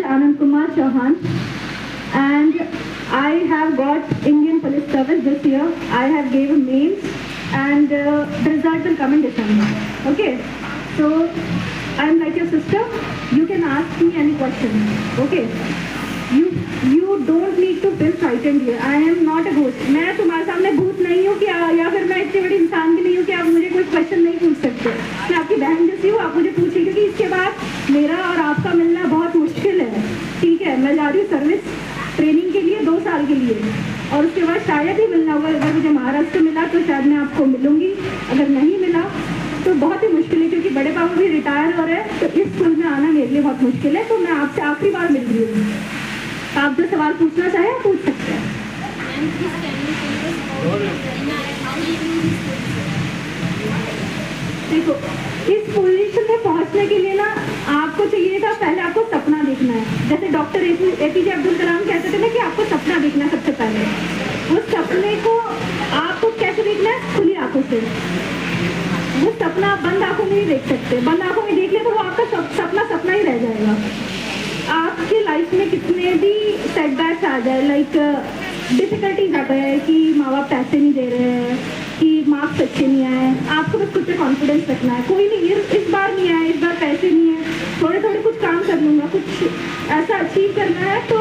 Anand Kumar Chauhan, and I have got Indian Police Service this year. I have given mains, and the result will come in December. Okay, so I am like your sister. You can ask me any question. Okay, you don't need to feel frightened here. I am not a ghost. मैं तुम्हारे सामने भूत नहीं हूँ कि या फिर मैं इतनी बड़ी इंसान भी नहीं हूँ कि आप मुझे कोई क्वेश्चन नहीं पूछ सकते. मैं आपकी बहन जैसी हूँ, आप मुझे पूछिए, क्योंकि इसके बाद मेरा और आपका मिलना बहुत मुश्किल है. ठीक है, मैं जा रही हूँ सर्विस ट्रेनिंग के लिए 2 साल के लिए, और उसके बाद शायद ही मिलना होगा. अगर मुझे महाराष्ट्र मिला तो शायद मैं आपको मिलूंगी, अगर नहीं मिला तो बहुत ही मुश्किल है, क्योंकि बड़े बाबू भी रिटायर हो रहे हैं. तो इस स्कूल में आना मेरे लिए बहुत मुश्किल है. तो मैं आपसे आखिरी बार मिल रही हूँ. आप जो सवाल पूछना चाहें आप पूछ सकते हैं. देखो, इस पोजीशन में पहुंचने के लिए ना आपको चाहिए था, पहले आपको सपना देखना है. जैसे डॉक्टर APJ अब्दुल कलाम कहते थे ना कि आपको सपना देखना है सबसे पहले. वो सपने को आपको कैसे देखना है? खुली आंखों से. वो सपना आप बंद आंखों में नहीं देख सकते. बंद आंखों में देख ले तो वो आपका सपना सपना ही रह जाएगा. आपके लाइफ में कितने भी सेटबैक्स आ जाए, लाइक डिफिकल्टीज आ गए कि माँ बाप पैसे नहीं दे रहे हैं, कि मार्क्स अच्छे नहीं आए, आपको बस खुद पे कॉन्फिडेंस रखना है. कोई नहीं, इस बार नहीं आए, इस बार पैसे नहीं है, थोड़े थोड़े कुछ काम कर लूँगा, कुछ ऐसा अचीव करना है. तो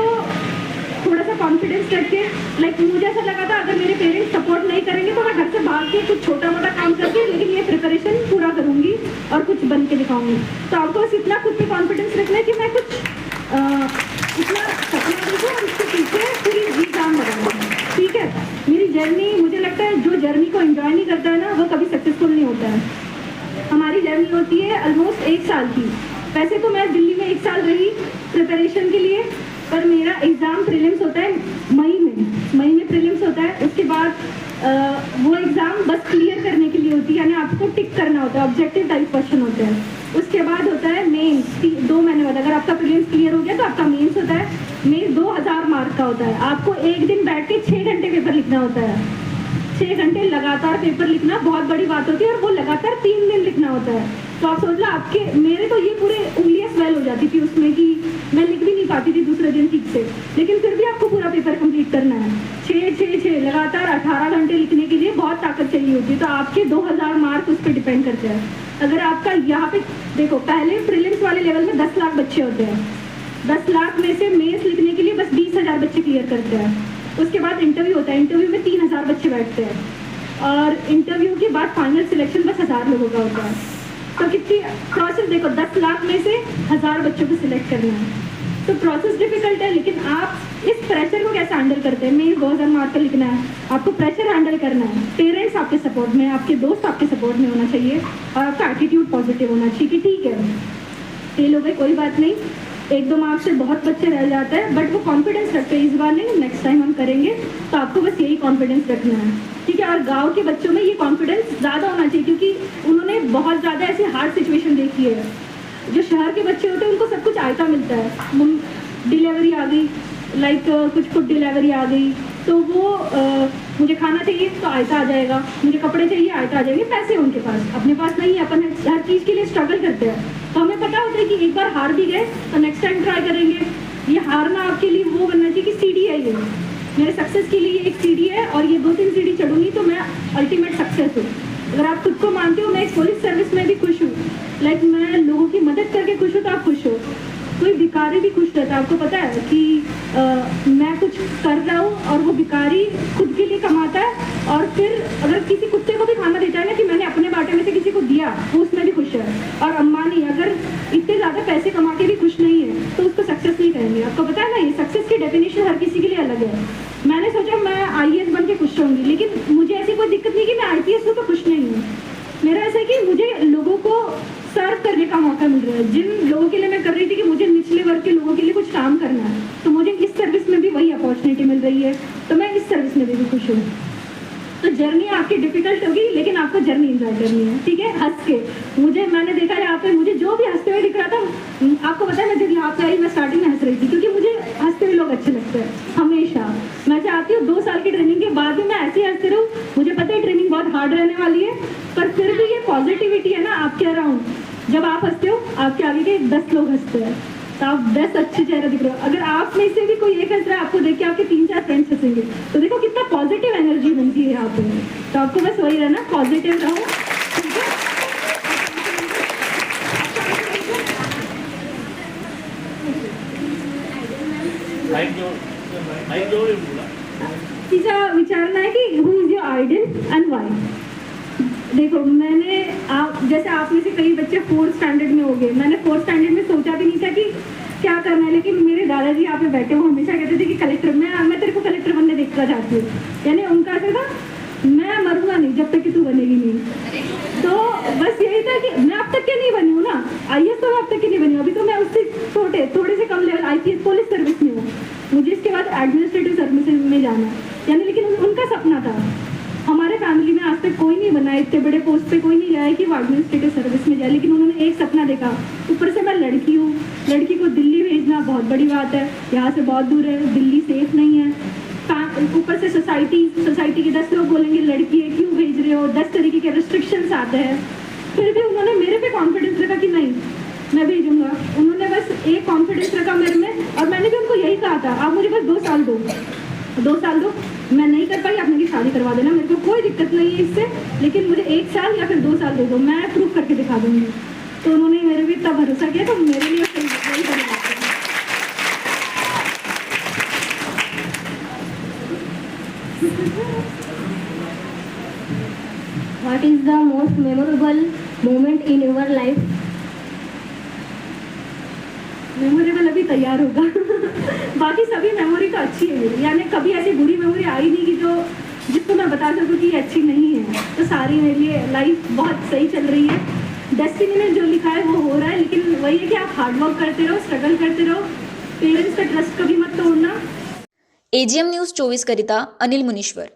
थोड़ा सा कॉन्फिडेंस रख के, लाइक मुझे ऐसा लगा था अगर मेरे पेरेंट्स सपोर्ट नहीं करेंगे तो मैं घर से भाग के कुछ छोटा मोटा काम करके, लेकिन ये प्रिपरेशन पूरा करूँगी और कुछ बन के दिखाऊंगी. तो आपको बस इतना खुद पे कॉन्फिडेंस रखना है कि मैं कुछ इतना सपना देखो और उसके पीछे पूरी जी जान लगाऊंगी. ठीक है, मेरी जर्नी, मुझे लगता है जो जर्नी को एंजॉय नहीं करता है ना वो कभी सक्सेसफुल नहीं होता है. हमारी जर्नी होती है ऑलमोस्ट 1 साल की. वैसे तो मैं दिल्ली में 1 साल रही प्रिपरेशन के लिए, पर मेरा एग्ज़ाम प्रीलिम्स होता है मई में प्रीलिम्स होता है. उसके बाद वो एग्ज़ाम बस क्लियर करने के लिए होती है, यानी आपको टिक करना होता है, ऑब्जेक्टिव टाइप क्वेश्चन होते हैं. उसके बाद होता है मेंस, 2 महीने बाद. अगर आपका प्रीलिम्स क्लियर हो गया तो आपका मेंस होता है. मेंस 2000 मार्क का होता है. आपको एक दिन बैठ के 6 घंटे पेपर लिखना होता है. 6 घंटे लगातार पेपर लिखना बहुत बड़ी बात होती है, और वो लगातार 3 दिन लिखना होता है. तो आप सोच लो, आपके मेरे तो ये पूरे उंगलियां स्वेल हो जाती थी उसमें कि मैं लिख भी नहीं पाती थी दूसरे दिन ठीक से. लेकिन फिर भी आपको पूरा पेपर कंप्लीट करना है. 6 लगातार 18 घंटे लिखने के लिए बहुत ताकत चाहिए होती है. तो आपके 2000 मार्क उस पर डिपेंड करते हैं. अगर आपका यहाँ पे देखो, पहले प्रीलिम्स वाले लेवल में 10 लाख बच्चे होते हैं. 10 लाख में से मेंस लिखने के लिए बस 20,000 बच्चे क्लियर करते हैं. उसके बाद इंटरव्यू होता है. इंटरव्यू में 3000 बच्चे बैठते हैं, और इंटरव्यू के बाद फाइनल सिलेक्शन बस 1000 लोगों का होता है. तो कितनी प्रोसेस देखो, 10 लाख में से 1000 बच्चों को सिलेक्ट करना है. तो प्रोसेस डिफिकल्ट है, लेकिन आप इस प्रेशर को कैसे हैंडल करते हैं? मेरे 2000 मार्क का लिखना है, आपको प्रेशर हैंडल करना है. पेरेंट्स आपके सपोर्ट में, आपके दोस्त आपके सपोर्ट में होना चाहिए, और आपका एटीट्यूड पॉजिटिव होना चाहिए कि ठीक है फेल हो गए कोई बात नहीं, 1-2 मार्क्स से बहुत बच्चे रह जाते हैं, बट वो कॉन्फिडेंस रखते हैं, इस बार नहीं नेक्स्ट टाइम हम करेंगे. तो आपको बस यही कॉन्फिडेंस रखना है. ठीक है, और गांव के बच्चों में ये कॉन्फिडेंस ज़्यादा होना चाहिए, क्योंकि उन्होंने बहुत ज़्यादा ऐसी हार्ड सिचुएशन देखी है. जो शहर के बच्चे होते हैं उनको सब कुछ आयता मिलता है. डिलीवरी आ गई, लाइक कुछ फूड डिलीवरी आ गई, तो वो मुझे खाना चाहिए तो आयता आ जाएगा, मुझे कपड़े चाहिए आयता आ जाएंगे. पैसे उनके पास, अपने पास नहीं है. अपन हर चीज़ के लिए स्ट्रगल करते हैं. तो हमें पता होता है कि एक बार हार भी गए तो नेक्स्ट टाइम ट्राई करेंगे. ये हारना आपके लिए वो बनना चाहिए कि सीढ़ी है, ये मेरे सक्सेस के लिए एक सीढ़ी है, और ये 2-3 सीढ़ी चढ़ूंगी तो मैं अल्टीमेट सक्सेस हूँ. अगर आप खुद को मानते हो मैं इस पुलिस सर्विस में भी खुश हूँ, लाइक मैं लोगों की मदद करके खुश हूँ, तो आप खुश हो. कोई भिखारी भी खुश रहता है. आपको पता है कि मैं कुछ कर रहा हूँ, और वो भिखारी खुद के लिए कमाता है, और फिर अगर किसी कुत्ते को भी खाना देता है ना कि मैंने अपने बाटे में से किसी को दिया, वो उसमें भी खुश है. और अंबानी अगर इतने ज़्यादा पैसे कमा के भी खुश नहीं है तो उसको सक्सेस नहीं कहेंगे. आपको पता है ना, ये सक्सेस की डेफिनेशन हर किसी के लिए अलग है. मैंने सोचा मैं IAS बन के खुश रहूँगी, लेकिन मुझे ऐसी कोई दिक्कत नहीं कि मैं IPS हूँ तो खुश नहीं हूँ. मेरा ऐसा है कि मुझे लोगों को सर्व करने का मौका मिल रहा है. जिन लोगों के लिए मैं कर रही थी कि मुझे निचले वर्ग के लोगों के लिए कुछ काम करना है, तो मुझे इस सर्विस में भी वही अपॉर्चुनिटी मिल रही है. तो मैं इस सर्विस में भी खुश हूँ. तो जर्नी आपकी डिफिकल्ट होगी, लेकिन आपको जर्नी एंजॉय करनी है. ठीक है, हंस के. मैंने देखा यहाँ पे मुझे जो भी हंसते हुए दिख रहा था, आपको पता है मैं जब यहाँ पे आई मैं स्टार्टिंग में हंस रही थी, क्योंकि मुझे हंसते हुए लोग अच्छे लगते हैं हमेशा. मैं चाहती हूँ 2 साल की ट्रेनिंग के बाद भी मैं ऐसे ही हंसते रहूँ. मुझे पता है ट्रेनिंग बहुत हार्ड रहने वाली है, पर फिर भी ये पॉजिटिविटी है ना आपके अराउंड. जब आप हंसते हो आपके आगे के 10 लोग हंसते हैं. तो आप 10 अच्छे चेहरे दिख रहे हो। अगर आप में से भी कोई एक हंस रहा है, आपको देख के आपके 3-4 फ्रेंड्स हंसेंगे, तो देखो कितना पॉजिटिव एनर्जी बनती है यहाँ पे। तो आपको बस वही रहना, पॉजिटिव रहो, ठीक है। तीसरा विचारना है कि who is your idol and why. देखो मैंने जैसे आप में से कई बच्चे 4th स्टैंडर्ड में हो गए, मैंने 4th स्टैंडर्ड में सोचा भी नहीं था कि क्या करना है, लेकिन मेरे दादाजी यहाँ पे बैठे, वो हमेशा कहते थे कि कलेक्टर, मैं तेरे को कलेक्टर बनने देखना चाहती हूँ। यानी उनका ऐसा था, मैं मरूंगा नहीं जब तक कि तू बनेगी नहीं। तो बस यही था कि मैं अब तक के नहीं बनी हूँ ना, IAS तो मैं अब तक के नहीं बनी हूँ, अभी तो मैं उससे थोड़े से कम लेवल IPS पुलिस सर्विस में हूँ, मुझे इसके बाद एडमिनिस्ट्रेटिव सर्विस में जाना। यानी लेकिन उनका सपना था। हमारे फैमिली में आज तक कोई नहीं बना है, इतने बड़े पोस्ट पे कोई नहीं गया है कि वो एडमिनिस्ट्रेटिव सर्विस में जाए, लेकिन उन्होंने एक सपना देखा। ऊपर से मैं लड़की हूँ, लड़की को दिल्ली भेजना बहुत बड़ी बात है, यहाँ से बहुत दूर है, दिल्ली सेफ नहीं है। ऊपर से सोसाइटी के 10 लोग बोलेंगे लड़की है क्यों भेज रहे हो, 10 तरीके के रिस्ट्रिक्शंस आते हैं। फिर भी उन्होंने मेरे पे कॉन्फिडेंस रखा कि नहीं मैं भेजूंगा। उन्होंने बस एक कॉन्फिडेंस रखा मेरे में, और मैंने भी उनको यही कहा था, आप मुझे बस 2 साल दो, मैं नहीं कर पाई आप मेरी शादी करवा देना, मेरे को कोई दिक्कत नहीं है इससे, लेकिन मुझे 1 साल या फिर 2 साल दे दो, मैं प्रूफ करके दिखा दूंगी। तो उन्होंने मेरे भी इतना भरोसा किया, तो मेरे लिए वही बड़ी बात है। What is the most memorable moment in your life? Memorable अभी तैयार होगा बाकी सभी मेमोरी तो अच्छी है मेरी, यानी कभी ऐसी बुरी मेमोरी आई नहीं कि जिसको मैं बता सकूँ कि ये अच्छी नहीं है। तो सारी मेरे लिए लाइफ बहुत सही चल रही है, डेस्टिनी ने जो लिखा है वो हो रहा है। लेकिन वही है कि आप हार्डवर्क करते रहो, स्ट्रगल करते रहो, पेरेंट्स का ट्रस्ट कभी मत तोड़ना। AGM न्यूज 24 करिता अनिल मुनीश्वर।